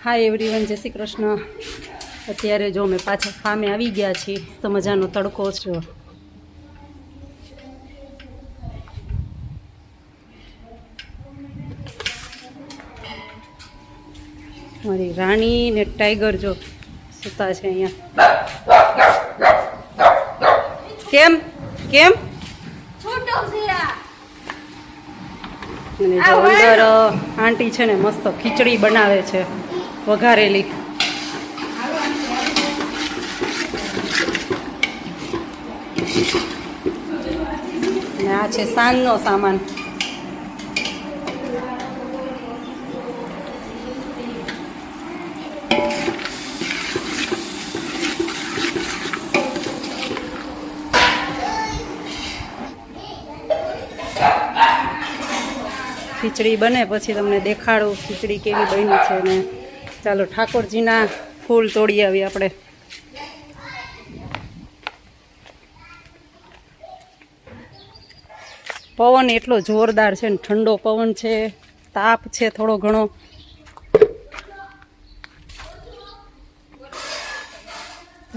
Hi everyone, જય શ્રી કૃષ્ણ। અત્યારે જો મેં પાછા ફામે આવી ગયા છીએ તો મજાનો તડકો છે। મારી રાણી ને ટાઈગર જો સૂતા છે અહીંયા। કેમ કેમ અને જો અંદર આંટી છે ને મસ્ત ખીચડી બનાવે છે વઘારેલી। અને આ છે સાંજનો સામાન। ખીચડી બને પછી તમને દેખાડું ખીચડી કેવી બની છે ને। ચાલો ઠાકોરજીના ફૂલ તોડી આવી આપણે। પવન એટલો જોરદાર છે ને, ઠંડો પવન છે, તાપ છે થોડો ઘણો।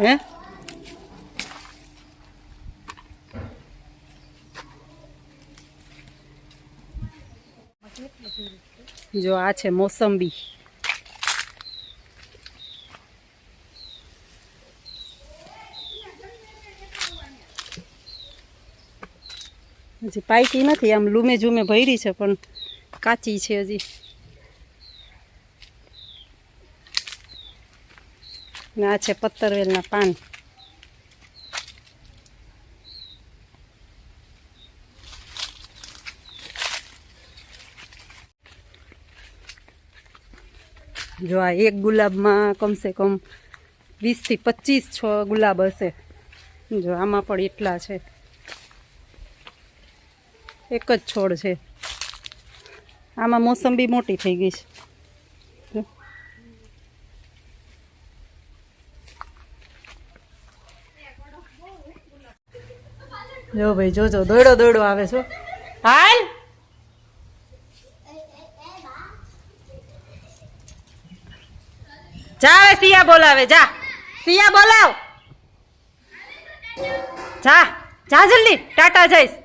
હે જો આ છે મોસંબી। હજી પાકી નથી, આમ લૂમે ઝૂમે ભરી છે પણ કાચી છે હજી। ને આ છે પત્તરવેલના પાન। જો આ એક ગુલાબમાં કમસે કમ 20 થી 25 ગુલાબ હશે। જો આમાં પણ એટલા છે, એક જ છોડ છે। આમાં મોસંબી મોટી થઈ ગઈ છે। જો ભાઈ જોજો દોડો દોડો આવે છો। હાલ જા, હવે સિયા બોલાવે, જા સિયા બોલાવ, જા જા જલ્દી। ટાટા જઈશ,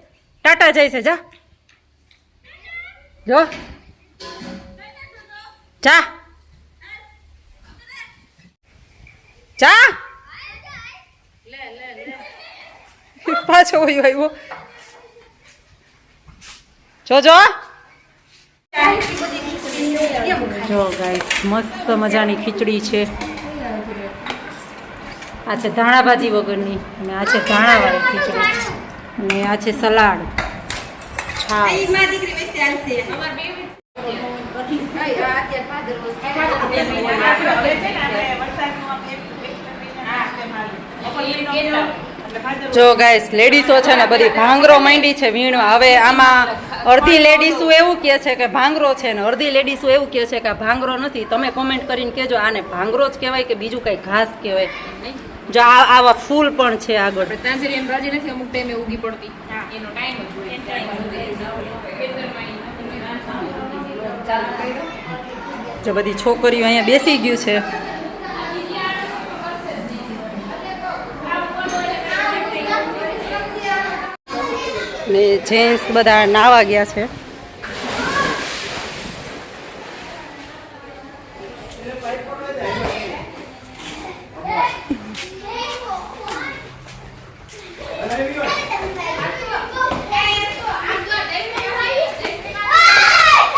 ટાટા જઈશ, જા જો જા જા। પાછો આવ્યો જોજો। જો ગાઈસ મસ્ત મજાની ખીચડી છે। આ છે ધાણા ભાજી વગરની, અને આ છે ધાણાવાળી ખીચડી, અને આ છે સલાડ, છાશ। જો ગાઈસ લેડીસો છે ને બધી ભાંગરો માંડી છે વીણવા। હવે આમાં અડધી લેડીસો એવું કહે છે કે ભાંગરો છે ને અડધી લેડીસો એવું કહે છે કે આ ભાંગરો નથી। તમે કોમેન્ટ કરીને કહેજો આને ભાંગરો જ કહેવાય કે બીજું કઈ ઘાસ કહેવાય। જો આવા ફૂલ પણ છે આગળ। જો બધી છોકરીઓ અહીંયા બેસી ગયું છે। ને જેન્ટ્સ બધા નાવા ગયા છે।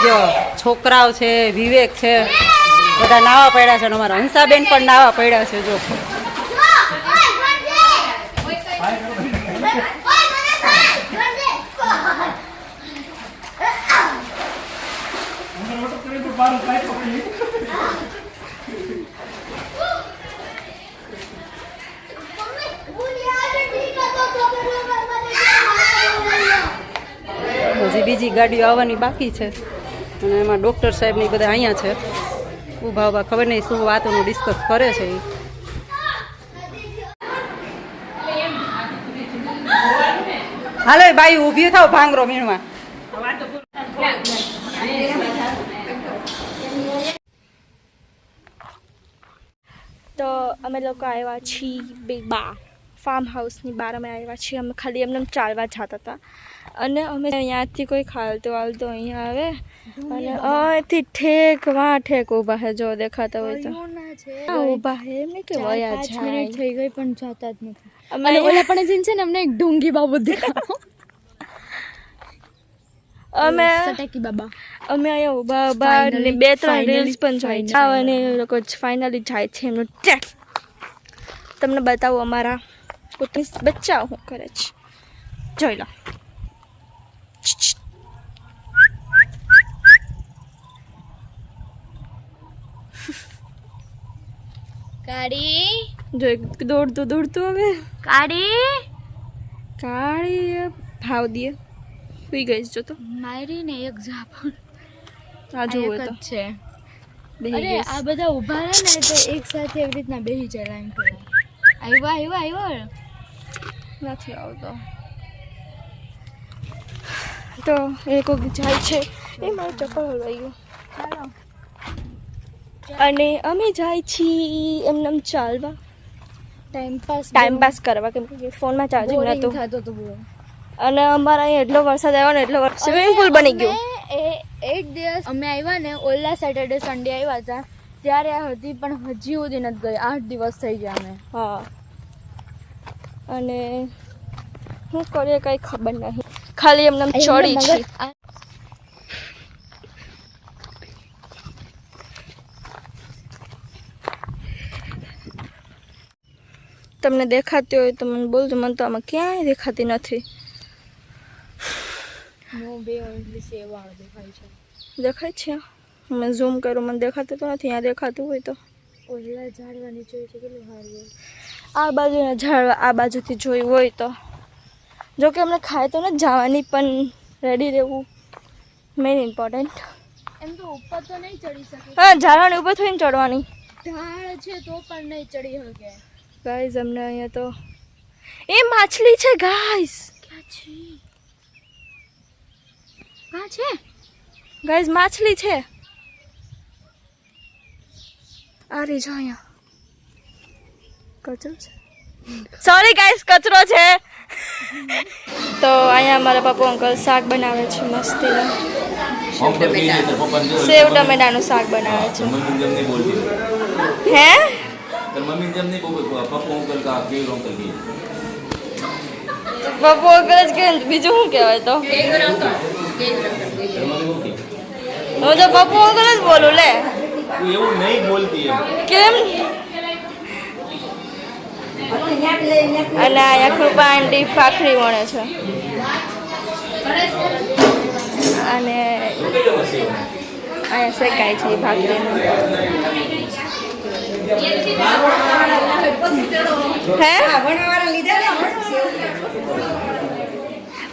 જો છોકરાઓ છે, વિવેક છે, બધા નાવા પડ્યા છે, અને અમારા હંસાબેન પણ નાવા પડ્યા છે। જો હજી બીજી ગાડીઓ આવવાની બાકી છે, અને એમાં ડૉક્ટર સાહેબની બધા અહીંયા છે ઊભા ઊભા। ખબર નહીં શું વાતોનું ડિસ્કસ કરે છે એ। હાલો બાઈ ઊભી થાવ ભાંગરો વીણવા। તો અમે લોકો આવ્યા છીએ ફાર્મ હાઉસની બહાર અમે આવ્યા છીએ. અમે ખાલી એમને ચાલવા જતા હતા અને અમે અહીંયાથી કોઈ ખાલતો વાલતો અહીંયા આવે અને અહીંથી ઠેક ઊભા છે. જો દેખાતા હોય તો ઊભા છે એમ નહીં કે વયા જાય થઈ ગઈ પણ જાતા જ નથી. અમે ઓલા પણ જીન છે ને અમને એક ઢોંગી બાબુ દેખાડો. અમે સટાકી બાબા અમે અહીંયા ઊભા ને 2-3 રીલ્સ પણ જોઈ છે અને એ લોકો ફાઇનલી જાય છે એમનું ટ્રેક. તમને બતાવું અમારા કુટુંબ બચ્ચા શું કરે છે, જોઈ લો. કાડી જો દોડતું હવે કાળી ભાવ દે સુઈ ગઈ જો તો મારી ને એક ઝાપણ આ જોવે તો છે. બેહી અરે ગઈ. આ બધા ઊભા રહે ને તો એક સાથે એવી રીતના બેસી જાય લાઈન પર. આવ્યો નથી આવતો તો એક જાય છે એ મારું ચપ્પલ હલવાઈ ગયું. ચાલો અને અમે જાય છીએ એમને ચાલવા ટાઈમ પાસ કરવા કેમ કે ફોનમાં ચાર્જિંગ નહોતું થતો તો બહુ. અને અમારા અહીંયા એટલો વરસાદ આવ્યો ને એટલો સ્વિમિંગ પુલ બની ગયું. એક દિવસ અમે આવ્યા ને ઓલા સેટરડે સન્ડે આવ્યા હતા ત્યારે આ હતી પણ હજી સુધી નથી ગઈ. 8 દિવસ થઈ ગયા અમે. હા અને શું કરીએ કઈ ખબર નહીં, ખાલી એમને ચડી છે. તમને દેખાતી હોય તો મને બોલજો, મને તો આમાં ક્યાંય દેખાતી નથી. દેખાય છે મેં ઝૂમ કર્યું, મને દેખાતું તો નથી. અહીંયા દેખાતું હોય તો ઓલા ઝાડવા નીચે છે કેટલું સારું. આ બાજુના ઝાડવા આ બાજુથી જોયું હોય તો. જો કે અમને ખાય તો નથી જવાની પણ રેડી રહેવું મેન ઇમ્પોર્ટન્ટ. એમ તો ઉપર તો નહીં ચડી શકે, હા ઝાડવાની ઉપર થઈને ચડવાની. ઢાળ છે તો પણ નહીં ચડી શકે. ગાઈઝ અમને અહીંયા તો એ માછલી છે ગાઈઝ. ક્યાં છે ગાઈઝ માછલી છે. આ રહી જો અહીંયા કચરો છે. સોરી ગાઈઝ કચરો છે. તો અહીંયા મારા પપ્પા અંકલ શાક બનાવે છે મસ્તીનું. સેવ ટમેટાનું શાક બનાવે છે. હે मम्मी जब नहीं पप्पू अंकल का केवल अंकल की પપ્પુ અંકલ જ કે બીજું શું કહેવાય તો मम्मी को की હું તો પપ્પુ અંકલ જ બોલું લે. तू એવું નહીં બોલતી એમ. કેમ? અને અહીંયા કૃપા આંટી ભાખરી વણે છે અને અહીંયા શેકાય છે એ ભાખરી. હે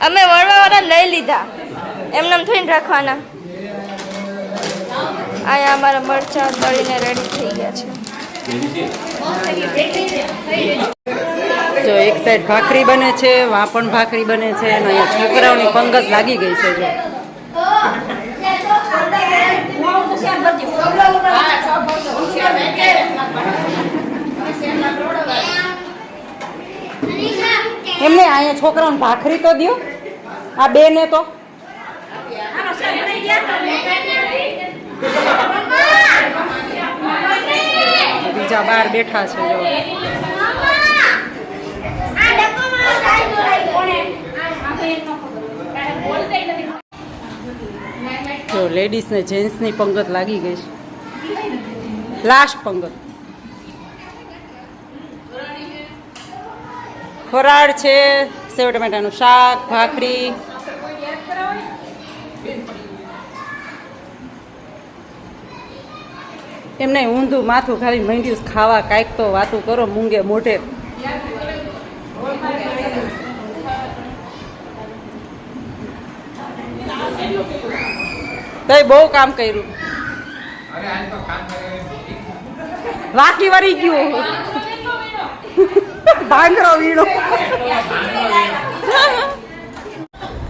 અમે વણવાવાળા લઈ લીધા, એમને થોડીને રાખવાના. અહીંયા અમારા મરચાં બળીને રેડી થઈ ગયા છે. જો એક સાઈડ ભાખરી બને છે, વાં પણ ભાખરી બને છે અને અહીંયા છોકરાઓની પંગત લાગી ગઈ છે. જો એમને અહીંયા છોકરાઓને ભાખરી તો દો, આ બે ને તો બીજા બાર બેઠા છે. જો લેડીઝ ને જેન્ટ્સ ની પંગત લાગી ગઈ છે. લાસ્ટ પંગત ફરાળ છે, સેવ ટમેટાનું શાક, ભાખરી. એમને ઊંધું માથું ખાલી માંડ્યું ખાવા. કાંઈક તો વાતું કરો મૂંગે મોઢે. તઈ બહુ કામ કર્યું. વાકી વળી ગયું ભાંગરો વીણો.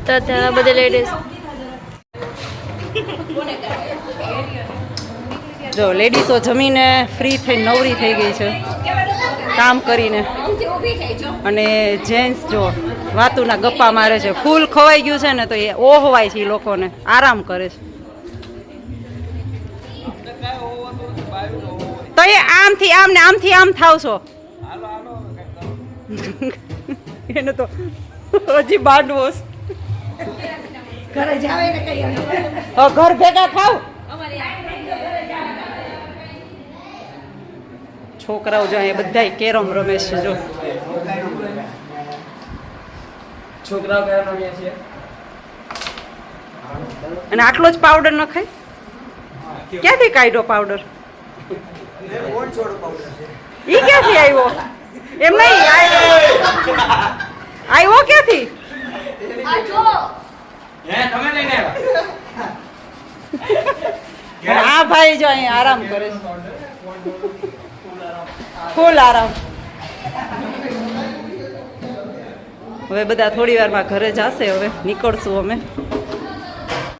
તો ત્યાં બધી લેડીઝ જો લેડીઝો જમીને ફ્રી થઈને નવરી થઈ ગઈ છે કામ કરીને, અને જેન્ટ્સ જો વાતુના ગપ્પા મારે છે. ફૂલ ખવાઈ ગયું છે ને તો એ ઓહવાય છે, એ લોકોને આરામ કરે છે. તો એ આમથી આમ ને આમથી આમ થાવ છો એને તો હજી બાંધવો ઘરે જાવે ને કઈ ઘર ભેગા થાવ. છોકરાઓ જો અહીંયા બધા કેરમ રમે છે. જો છોકરાઓ કયા રમ્યા છે? અને આટલો જ પાવડર નખાય? ક્યાંથી કાઢ્યો પાવડર? ઈ ક્યાંથી આવ્યો? એમ નહીં આવ્યો ક્યાંથી? તમે લઈને આવ્યા? આ ભાઈ જો અહીંયા આરામ કરે છે, ફૂલ આરામ. હવે બધા થોડી વારમાં ઘરે જશે. હવે નીકળશું અમે.